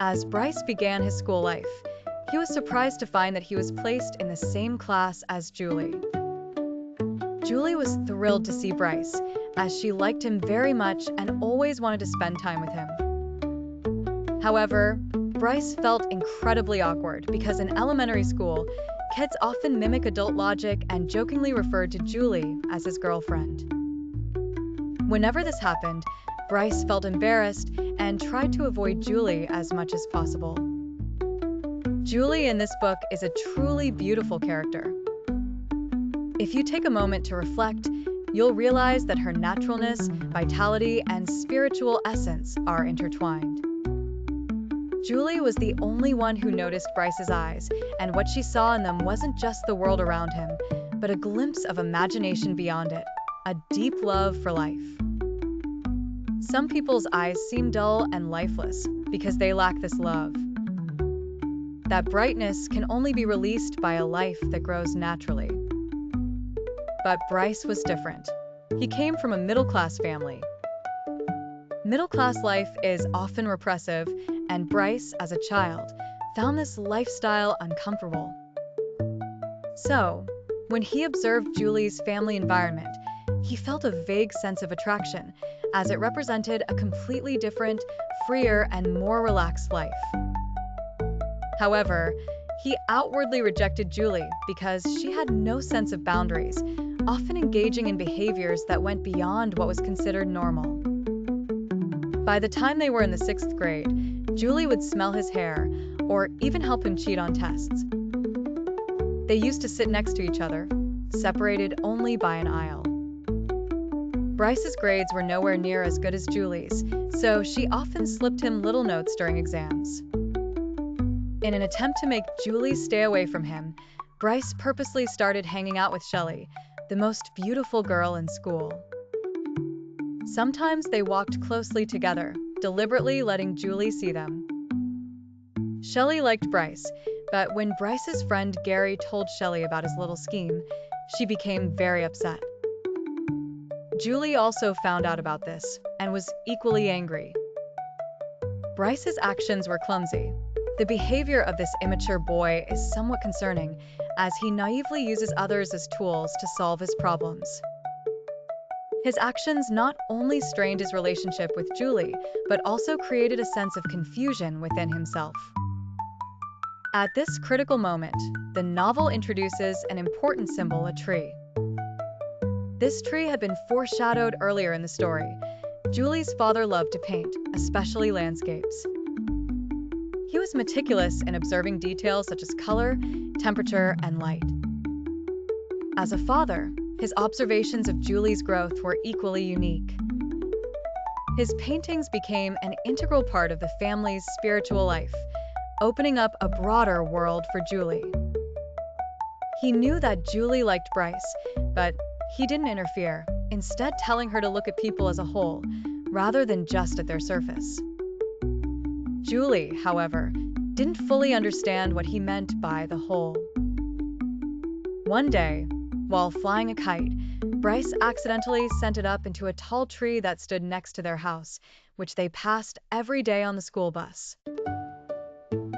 As Bryce began his school life, he was surprised to find that he was placed in the same class as Juli. Juli was thrilled to see Bryce, as she liked him very much and always wanted to spend time with him. However, Bryce felt incredibly awkward because in elementary school, kids often mimic adult logic and jokingly referred to Juli as his girlfriend. Whenever this happened, Bryce felt embarrassed and tried to avoid Juli as much as possible. Juli in this book is a truly beautiful character. If you take a moment to reflect, you'll realize that her naturalness, vitality, and spiritual essence are intertwined. Juli was the only one who noticed Bryce's eyes, and what she saw in them wasn't just the world around him, but a glimpse of imagination beyond it, a deep love for life. Some people's eyes seem dull and lifeless because they lack this love. That brightness can only be released by a life that grows naturally. But Bryce was different. He came from a middle-class family. Middle-class life is often repressive, and Bryce, as a child, found this lifestyle uncomfortable. So, when he observed Juli's family environment, he felt a vague sense of attraction, as it represented a completely different, freer, and more relaxed life. However, he outwardly rejected Juli because she had no sense of boundaries, often engaging in behaviors that went beyond what was considered normal. By the time they were in the 6th grade, Juli would smell his hair or even help him cheat on tests. They used to sit next to each other, separated only by an aisle. Bryce's grades were nowhere near as good as Juli's, so she often slipped him little notes during exams. In an attempt to make Juli stay away from him, Bryce purposely started hanging out with Shelley, the most beautiful girl in school. Sometimes they walked closely together, deliberately letting Juli see them. Shelley liked Bryce, but when Bryce's friend Gary told Shelley about his little scheme, she became very upset. Juli also found out about this and was equally angry. Bryce's actions were clumsy. The behavior of this immature boy is somewhat concerning, as he naively uses others as tools to solve his problems. His actions not only strained his relationship with Juli, but also created a sense of confusion within himself. At this critical moment, the novel introduces an important symbol, a tree. This tree had been foreshadowed earlier in the story. Juli's father loved to paint, especially landscapes. He was meticulous in observing details such as color, temperature, and light. As a father, his observations of Juli's growth were equally unique. His paintings became an integral part of the family's spiritual life, opening up a broader world for Juli. He knew that Juli liked Bryce, but he didn't interfere, instead telling her to look at people as a whole, rather than just at their surface. Juli, however, didn't fully understand what he meant by the whole. One day, while flying a kite, Bryce accidentally sent it up into a tall tree that stood next to their house, which they passed every day on the school bus.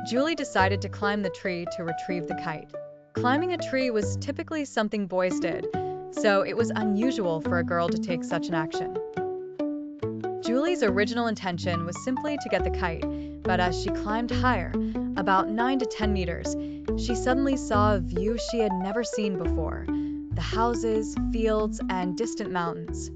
Juli decided to climb the tree to retrieve the kite. Climbing a tree was typically something boys did, so it was unusual for a girl to take such an action. Juli's original intention was simply to get the kite, but as she climbed higher, about 9 to 10 meters, she suddenly saw a view she had never seen before: the houses, fields, and distant mountains.